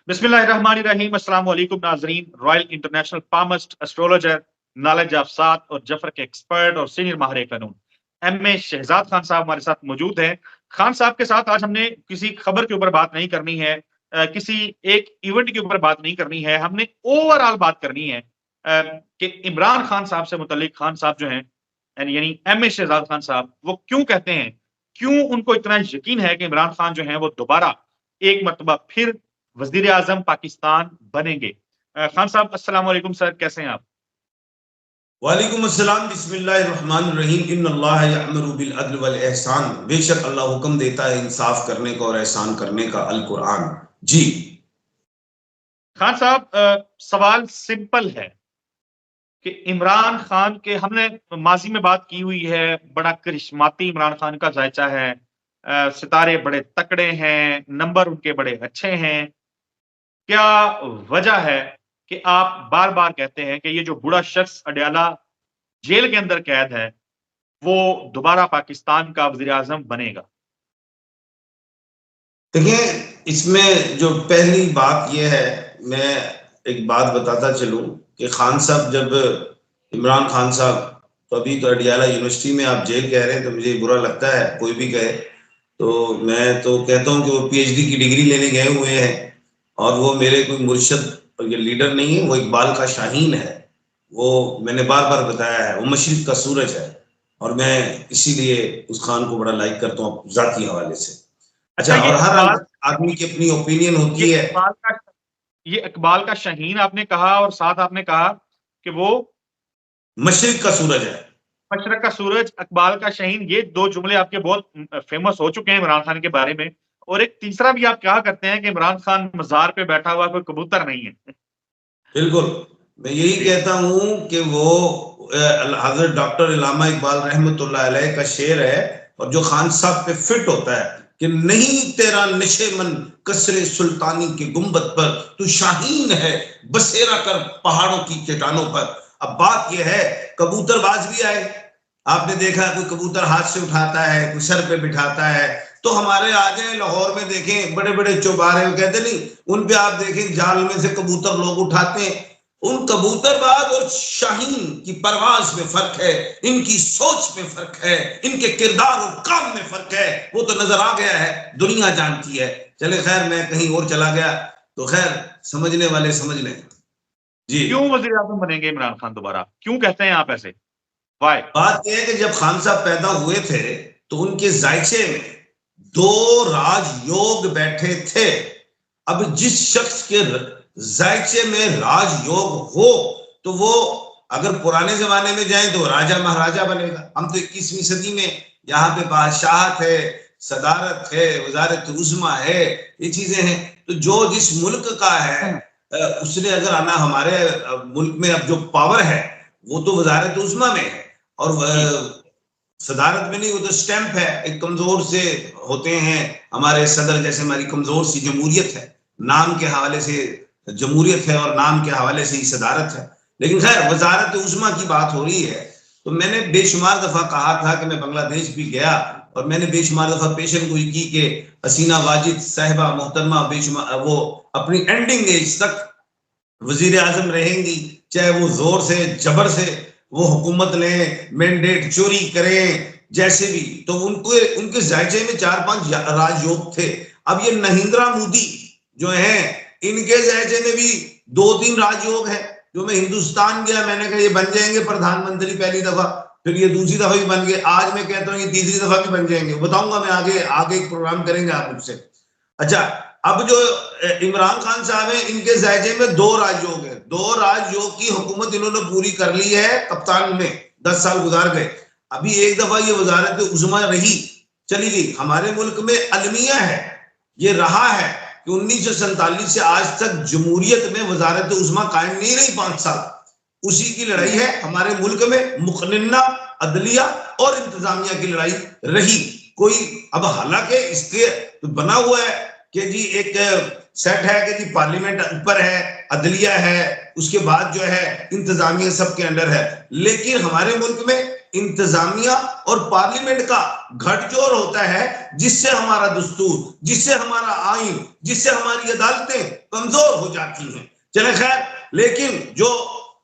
बिस्मिल्लाहिर्रहमानिर्रहीम। अस्सलाम वालेकुम नाजरीन। Royal international palmist astrologer, knowledge of सात और जफर के एक्सपर्ट और सीनियर माहिर कानून एम ए शहजाद खान साहब हमारे साथ मौजूद हैं। खान साहब के साथ आज हमने किसी खबर के ऊपर बात नहीं करनी है, किसी एक इवेंट के ऊपर बात नहीं करनी है, हमने ओवरऑल बात करनी है कि इमरान खान साहब से मुतल्लिक खान साहब जो हैं यानी एम ए शहजाद खान साहब, वो क्यों कहते हैं, क्यों उनको इतना यकीन है कि इमरान खान जो है वो दोबारा एक मरतबा फिर वजीर आजम पाकिस्तान बनेंगे। खान साहब अस्सलाम वालेकुम सर, कैसे हैं आप? वालेकुम अस्सलाम। बिस्मिल्लाहिर्रहमानिर्रहीम। इन्नल्लाह यअमुरु बिल अद्ल वल एहसान। बेशक अल्लाह हुक्म देता है इंसाफ करने का और एहसान करने का। अल कुरान। जी खान साहब, सवाल सिंपल है कि इमरान खान के, हमने माजी में बात की हुई है, बड़ा करिश्माती इमरान खान का जायचा है, सितारे बड़े तकड़े हैं, नंबर उनके बड़े अच्छे हैं। क्या वजह है कि आप बार बार कहते हैं कि ये जो बूढ़ा शख्स अडयाला जेल के अंदर कैद है वो दोबारा पाकिस्तान का वजीर आजम बनेगा? देखिए, इसमें जो पहली बात यह है, मैं एक बात बताता चलूं कि खान साहब, जब इमरान खान साहब, तो अभी तो अडियाला यूनिवर्सिटी में आप जेल कह रहे हैं तो मुझे बुरा लगता है, कोई भी कहे तो मैं तो कहता हूं कि वो पीएचडी की डिग्री लेने गए हुए हैं और वो मेरे कोई मुर्शद और ये लीडर नहीं है, वो इकबाल का शाहीन है। वो मैंने बार बार बताया है, वो मशरिक का सूरज है और मैं इसीलिए उस खान को बड़ा लाइक करता हूँ जाती हवाले से। अच्छा, अच्छा, और हर आदमी की अपनी ओपिनियन होती है। ये इकबाल का शाहीन आपने कहा और साथ आपने कहा कि वो मशरिक का सूरज है। मशरक का सूरज, इकबाल का शाहीन, ये दो जुमले आपके बहुत फेमस हो चुके हैं इमरान खान के बारे में। और एक तीसरा भी आप कहा करते हैं कि इमरान खान मजार पे बैठा हुआ कोई कबूतर नहीं है। बिल्कुल, मैं यही कहता हूं कि वो हजरत डॉक्टर इल्लामा इकबाल रहमतुल्लाह अलैह का शेर है और जो खान साहब पे फिट होता है कि नहीं तेरा नशेमन कसरे सुल्तानी के गुंबद पर, तू शाहीन है बसेरा कर पहाड़ों की चट्टानों पर। अब बात यह है, कबूतरबाज भी आए, आपने देखा कोई कबूतर हाथ से उठाता है, कोई सर पे बिठाता है, तो हमारे आ जाए लाहौर में देखें बड़े बड़े चौबारे कहते नहीं, उन पे आप देखें जाल में से कबूतर लोग उठाते हैं। उन कबूतरबाज और शाहीन की परवाज में फर्क है, इनकी सोच में फर्क है, इनके किरदार और काम में फर्क है। वो तो नजर आ गया है, दुनिया जानती है। चले खैर, मैं कहीं और चला गया तो खैर समझने वाले समझ लें। जी, क्यों वजीर आजम बनेंगे इमरान खान दोबारा, क्यों कहते हैं आप ऐसे? वाई? बात यह है कि जब खान साहब पैदा हुए थे तो उनके जायचे में दो राजयोग बैठे थे। अब जिस शख्स के जायचे में राजयोग हो तो वो अगर पुराने जमाने में जाए तो राजा महाराजा बनेगा। हम तो 21वीं सदी में, यहाँ पे बादशाहत है, सदारत है, वजारत उज़्मा है, ये चीजें हैं। तो जो जिस मुल्क का है उसने अगर आना, हमारे मुल्क में अब जो पावर है वो तो वजारत उज़्मा में है और सदारत में नहीं, वो तो स्टैंप है। एक कमजोर से होते हैं हमारे सदर, जैसे हमारी कमजोर सी जमहूरियत है, नाम के हवाले से जमहूरियत है और नाम के हवाले से ही सदारत है। लेकिन खैर, वजारत उज़्मा की बात हो रही है तो मैंने बेशुमार दफा कहा था कि मैं बांग्लादेश भी गया और मैंने बेशुमार दफा पेशन गोई की कि हसीना वाजिद साहिबा मोहतरमा बेशुमार वो अपनी एंडिंग एज तक वजीर आजम रहेंगी, चाहे वो जोर से जबर से वो हुकूमत लें, मैंडेट चोरी करें, जैसे भी। तो उनके जायचे में 4-5 राजयोग थे। अब ये नरेंद्र मोदी जो है, इनके जायचे में भी 2-3 राजयोग है। जो मैं हिंदुस्तान गया, मैंने कहा ये बन जाएंगे प्रधानमंत्री पहली दफा, फिर ये दूसरी दफा भी बन गए, आज मैं कहता हूँ ये तीसरी दफा भी बन जाएंगे। बताऊंगा मैं, आगे आगे एक प्रोग्राम करेंगे आप मुझसे। अच्छा, अब जो इमरान खान साहब हैं, इनके जायजे में 2 राजयोग है। 2 राजयोग की हुकूमत इन्होंने पूरी कर ली है कप्तान में, 10 साल गुजार गए। अभी एक दफा ये वजारत उज़्मा रही, चली गई। हमारे मुल्क में अलमिया है, ये रहा है कि 1947 से आज तक जमहूरियत में वजारत उज़्मा कायम नहीं रही 5 साल। उसी की लड़ाई है हमारे मुल्क में, मुकन्ना अदलिया और इंतजामिया की लड़ाई रही कोई। अब हालांकि इसके बना हुआ है कि जी एक सेट है कि जी पार्लियामेंट ऊपर है, अदलिया है, उसके बाद जो है इंतजामिया सबके अंडर है। लेकिन हमारे मुल्क में इंतजामिया और पार्लियामेंट का गठजोड़ होता है, जिससे हमारा दस्तूर, जिससे हमारा आइन, जिससे हमारी अदालतें कमजोर हो जाती हैं। चले खैर, लेकिन जो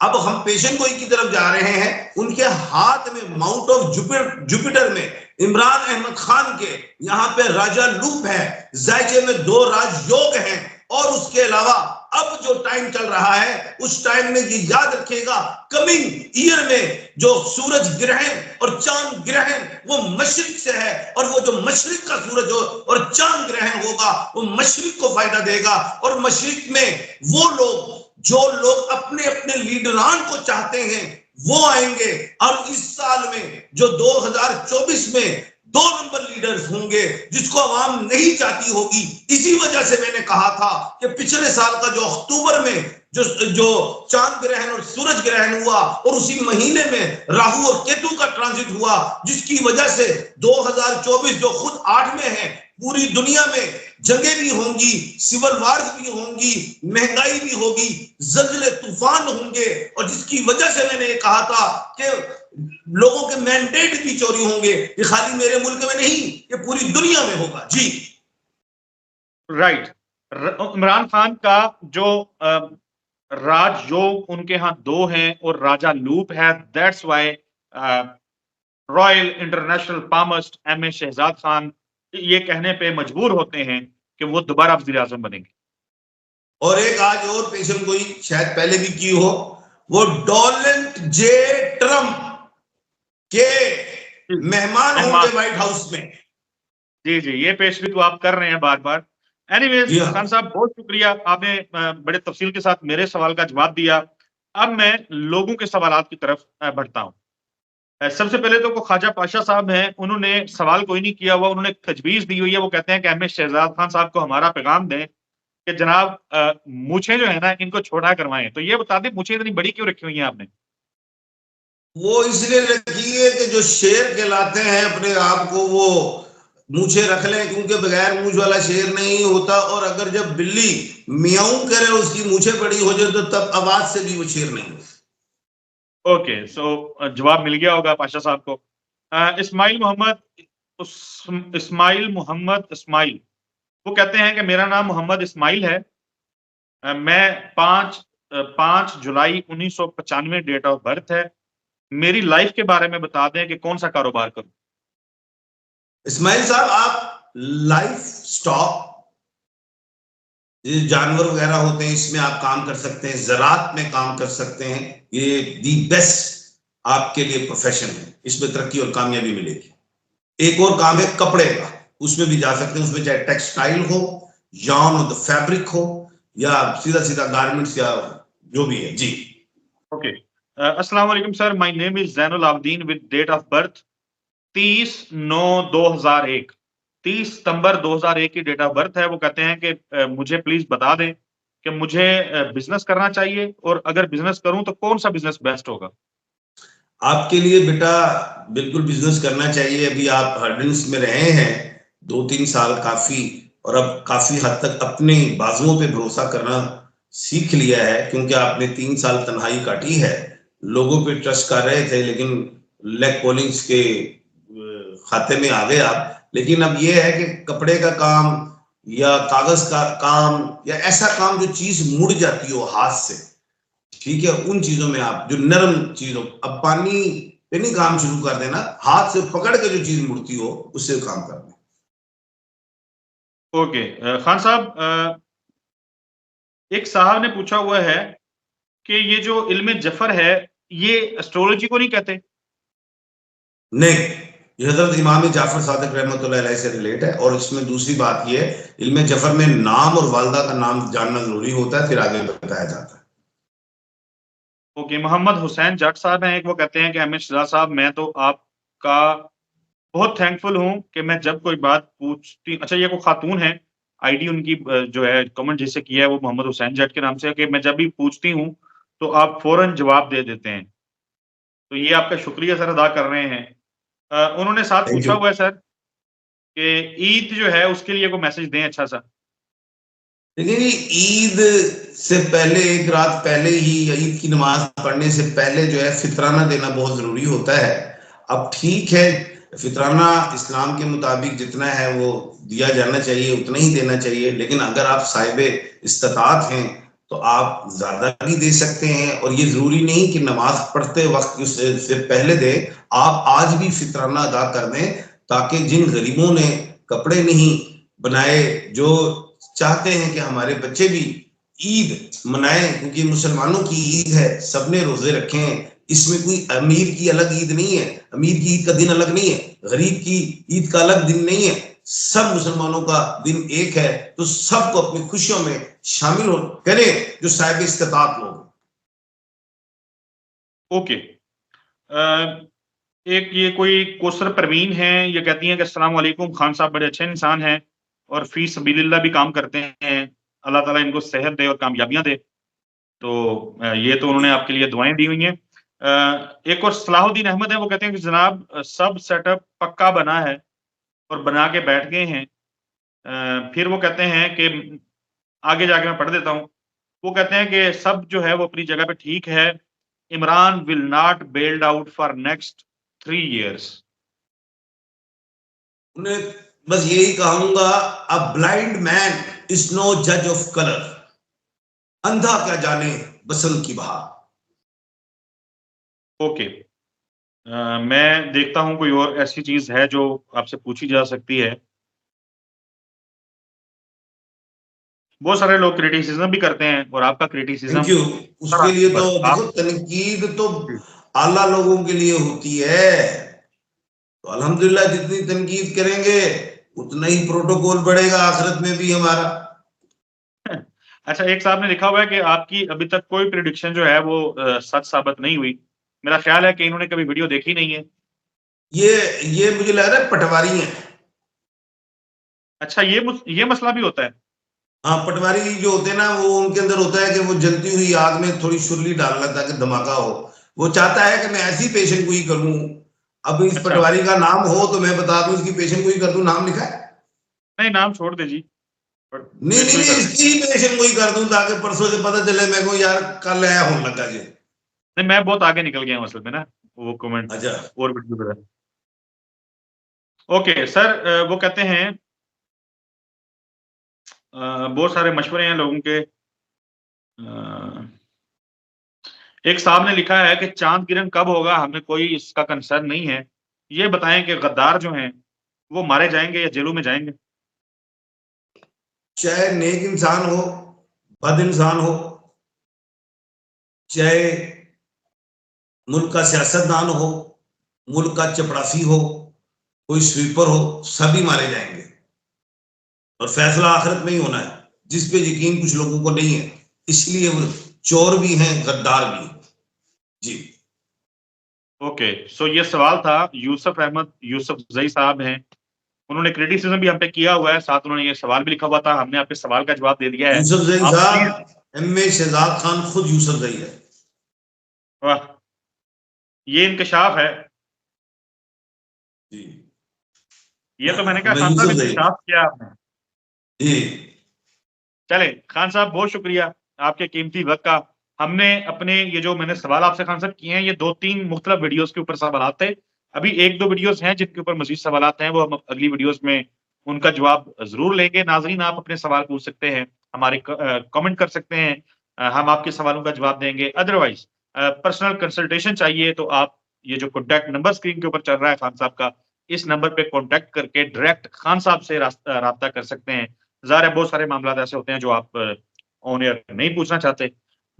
अब हम पेशन गोई की तरफ जा रहे हैं, उनके हाथ में माउंट ऑफ जुपिटर में इमरान अहमद खान के यहाँ पे राजा लूप है, जायचे में 2 राजयोग हैं, और उसके अलावा अब जो टाइम चल रहा है उस टाइम में ये याद रखिएगा, कमिंग ईयर में जो सूरज ग्रहण और चांद ग्रहण वो मशरिक से है, और वो जो मशरिक का सूरज हो और चांद ग्रहण होगा वो मशरिक को फायदा देगा। और मशरिक में वो लोग जो लोग अपने अपने लीडरान को चाहते हैं वो आएंगे, और इस साल में जो 2024 में 2 नंबर लीडर्स होंगे जिसको आवाम नहीं चाहती होगी। इसी वजह से मैंने कहा था कि पिछले साल का जो अक्टूबर में जो चांद ग्रहण और सूरज ग्रहण हुआ, और उसी महीने में राहु और केतु का ट्रांजिट हुआ, जिसकी वजह से 2024 जो खुद 8 में है, पूरी दुनिया में जंगें भी होंगी, सिविल वार्स भी होंगी, महंगाई भी होगी, जल्जले तूफान होंगे, और जिसकी वजह से मैंने कहा था कि लोगों के मैंडेट भी चोरी होंगे। ये खाली मेरे मुल्क में नहीं, ये पूरी दुनिया में होगा। जी राइट। इमरान खान का जो राजयोग उनके यहाँ 2 हैं और राजा लूप है, that's why royal international palmist M A. Shahzad Khan ये कहने पे मजबूर होते हैं कि वो दोबारा वज़ीर आज़म बनेंगे। और एक आज और पेशन गोई शायद पहले भी की हो, वो डोनाल्ड जे ट्रंप के मेहमान होंगे व्हाइट हाउस में। जी जी, ये पेशगी तो आप कर रहे हैं बार बार। एनीवेज खान साहब, बहुत शुक्रिया, आपने बड़े तफसील के साथ मेरे सवाल का जवाब दिया। अब मैं लोगों के सवालात की तरफ बढ़ता हूँ। सबसे पहले तो ख्वाजा पाशा साहब हैं, उन्होंने सवाल कोई नहीं किया हुआ, उन्होंने तजवीज दी हुई है। वो कहते हैं कि एम.ए. शहजाद खान साहब को हमारा पैगाम दें कि जनाब मूछें जो है ना इनको छोटा करवाएं। तो ये बता दें, मूछें इतनी बड़ी क्यों रखी हुई हैं आपने? वो इसलिए रखी है कि जो शेर कहलाते हैं अपने आप को वो मूछे रख लें, क्योंकि बगैर मूछ वाला शेर नहीं होता, और अगर जब बिल्ली मियाऊं करे उसकी मूछे बड़ी हो जाए तो तब आवाज से भी वो शेर नहीं होता। ओके, सो जवाब मिल गया होगा पाशा साहब को। इस्माइल मोहम्मद इस्माइल वो कहते हैं कि मेरा नाम मोहम्मद इस्माइल है, मैं 5 जुलाई 1995 डेट ऑफ बर्थ है। मेरी लाइफ के बारे में बता दें कि कौन सा कारोबार करूं। इस्माइल साहब, आप लाइफ स्टॉक, जानवर वगैरह होते हैं, इसमें आप काम कर सकते हैं, ज़राअत में काम कर सकते हैं। ये दी बेस्ट आपके लिए प्रोफेशन है, इसमें तरक्की और कामयाबी मिलेगी। एक और काम है कपड़े का, उसमें भी जा सकते हैं, उसमें चाहे टेक्सटाइल हो, यॉर्न और फैब्रिक हो, या सीधा सीधा गारमेंट्स या जो भी है। जी ओके, अस्सलाम वालेकुम sir, my name is Zainul Abideen with date of birth 30/9/2001, 30 सितंबर 2001 की डेट ऑफ बर्थ है। वो कहते हैं कि मुझे प्लीज बता दें कि मुझे बिजनेस करना चाहिए, और अगर बिजनेस करूं तो कौन सा बिजनेस बेस्ट होगा। आपके लिए बेटा बिल्कुल बिजनेस करना चाहिए। अभी आप हर्डिल्स में रहे हैं 2-3 साल काफी, और अब काफी हद तक अपने बाजुओं पे भरोसा करना सीख लिया है, क्योंकि आपने 3 साल तन्हाई काटी है, लोगों पे ट्रस्ट कर रहे थे, लेकिन लेग पोलिंग्स के खाते में आ गए आप। लेकिन अब ये है कि कपड़े का काम या कागज का काम या ऐसा काम जो चीज मुड़ जाती हो हाथ से, ठीक है, उन चीजों में आप जो नरम चीजों, अब पानी पे नहीं काम शुरू कर देना, हाथ से पकड़ के जो चीज मुड़ती हो उससे काम करना। ओके, खान साहब, एक साहब ने पूछा हुआ है कि ये जो इल्मे जफर है ये एस्ट्रोलॉजी को नहीं कहते। नहीं, ये हजरत इमाम जाफर सादिक रहमतुल्लाह अलैह से रिलेट है। और इसमें दूसरी बात ये है, इल्मे जफर में नाम और वालदा का नाम जानना जरूरी होता है, फिर आगे बताया जाता है। ओके, मोहम्मद हुसैन जट साहब हैं, एक वो कहते हैं कि एम.ए. शहजाद साहब, मैं तो आपका बहुत थैंकफुल हूं कि मैं जब कोई बात पूछती, अच्छा ये को खातून है, आईडी उनकी जो है कमेंट जिससे किया है वो मोहम्मद हुसैन जट के नाम से है, कि मैं जब भी पूछती हूं तो आप फौरन जवाब दे देते हैं। तो ये आपका शुक्रिया सर अदा कर रहे हैं। उन्होंने साथ पूछा हुआ है सर कि ईद जो है उसके लिए कोई मैसेज दें अच्छा सा। लेकिन ईद से पहले, एक रात पहले ही, या ईद की नमाज पढ़ने से पहले जो है फितराना देना बहुत जरूरी होता है। अब ठीक है, फितराना इस्लाम के मुताबिक जितना है वो दिया जाना चाहिए, उतना ही देना चाहिए, लेकिन अगर आप साहिब इस्तात हैं तो आप ज्यादा भी दे सकते हैं। और ये जरूरी नहीं कि नमाज पढ़ते वक्त उससे पहले दे, आप आज भी फितराना अदा कर दें, ताकि जिन गरीबों ने कपड़े नहीं बनाए, जो चाहते हैं कि हमारे बच्चे भी ईद मनाएं, क्योंकि मुसलमानों की ईद है, सबने रोजे रखे हैं, इसमें कोई अमीर की अलग ईद नहीं है, अमीर की ईद का दिन अलग नहीं है, गरीब की ईद का अलग दिन नहीं है, सब मुसलमानों का दिन एक है। तो सबको अपनी खुशियों में शामिल हो करें जो साहिब इस्तात लोग। ओके, एक ये कोई कोसर परवीन है, ये कहती हैं कि अस्सलाम वालेकुम, खान साहब बड़े अच्छे इंसान हैं और फी सबीलिल्लाह भी काम करते हैं, अल्लाह ताला इनको सेहत दे और कामयाबियां दे। तो ये तो उन्होंने आपके लिए दुआएं दी हुई हैं। एक और सलाहुद्दीन अहमद है, वो कहते हैं कि जनाब सब सेटअप पक्का बना है और बना के बैठ गए हैं। फिर वो कहते हैं कि आगे जाके मैं पढ़ देता हूँ। वो कहते हैं कि सब जो है वो अपनी जगह पे ठीक है। Imran will not bailed out for next 3 years। उन्हें बस यही कहूंगा, a blind man is no जज ऑफ कलर, अंधा क्या जाने बसंत की बहार। ओके, मैं देखता हूँ कोई और ऐसी चीज है जो आपसे पूछी जा सकती है। बहुत सारे लोग क्रिटिसिज्म भी करते हैं और आपका क्रिटिसिज्म थैंक यू। उसके लिए तो देखो, आप तनकीद तो आला लोगों के लिए होती है, तो अल्हम्दुलिल्लाह जितनी तनकीद करेंगे उतना ही प्रोटोकॉल बढ़ेगा आखिरत में भी हमारा। अच्छा, एक साहब ने लिखा हुआ है कि आपकी अभी तक कोई प्रिडिक्शन जो है वो सच साबित नहीं हुई। मेरा ख्याल है कि इन्होंने कभी वीडियो देखी नहीं है। ये मुझे लग रहा है पटवारी है। अच्छा, ये मसला भी होता है। हाँ, पटवारी जो होते हैं ना, वो उनके अंदर होता है कि वो जलती हुई आग में थोड़ी सुरली डालना ताकि धमाका हो। वो चाहता है कि मैं ऐसी पेशेंट को ही करूं। अब इस अच्छा, पटवारी का नाम हो तो मैं बता दूं इसकी पेशेंट को ही कर दूं, नाम लिखा है। नहीं नाम छोड़ दे जी, पर नहीं मेरे नहीं को ही नहीं, कर दे। इसकी ही पेशेंट को ही कर दूं ताकि परसों से पता चले मेरे को, यार कल आया होने लगा जी। नहीं, मैं बहुत आगे निकल गया हूँ असल में ना, वो कमेंट अच्छा, और वीडियो पे था। ओके सर, वो कहते हैं बहुत सारे मशवरे हैं लोगों के। एक साहब ने लिखा है कि चांद गिरन कब होगा, हमें कोई इसका कंसर्न नहीं है। ये बताएं कि गद्दार जो हैं वो मारे जाएंगे या जेलों में जाएंगे। चाहे नेक इंसान हो, बद इंसान हो, चाहे मुल्क का सियासतदान हो, मुल्क का चपरासी हो, कोई स्वीपर हो, सभी मारे जाएंगे और फैसला आखिरत में ही होना है, जिस पे यकीन कुछ लोगों को नहीं है, इसलिए वो चोर भी हैं, गद्दार भी हैं। जी, ओके, सो ये सवाल था यूसुफ अहमद यूसुफ जई साहब हैं, उन्होंने क्रिटिसिज्म भी हम पे किया हुआ है, साथ उन्होंने ये सवाल भी लिखा हुआ था, हमने आपके सवाल का जवाब दे दिया है। यूसुफ जई आप प्लीज, साहब, एम.ए. शहजाद खान खुद यूसुफ जई है। वाह, ये इंकशाफ है। जी, ये तो मैंने कहा मैं खान साहब यूसुफ जई। इंकशाफ किया आपने। जी, चले खान साहब, बहुत शुक्रिया आपके कीमती वक्त का। हमने अपने ये जो मैंने सवाल आपसे खान साहब किए हैं, ये 2-3 मुख्तलिफ वीडियोस के ऊपर सवाल थे। अभी 1-2 वीडियोस हैं जिनके ऊपर मजीद सवाल हैं, वो हम अगली वीडियोस में उनका जवाब जरूर लेंगे। नाजरीन, आप अपने सवाल पूछ सकते हैं, हमारे कमेंट कर सकते हैं, हम आपके सवालों का जवाब देंगे। अदरवाइज पर्सनल कंसल्टेशन चाहिए तो आप ये जो कॉन्टैक्ट नंबर स्क्रीन के ऊपर चल रहा है खान साहब का, इस नंबर पे कॉन्टैक्ट करके डायरेक्ट खान साहब से राब्ता कर सकते हैं। ज़ाहिर है बहुत सारे मामला ऐसे होते हैं जो आप ऑन एयर नहीं पूछना चाहते,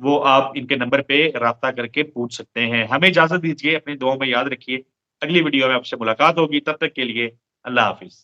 वो आप इनके नंबर पे राब्ता करके पूछ सकते हैं। हमें इजाज़त दीजिए, अपनी दुआओं में याद रखिए। अगली वीडियो में आपसे मुलाकात होगी, तब तक के लिए अल्लाह हाफ़िज़।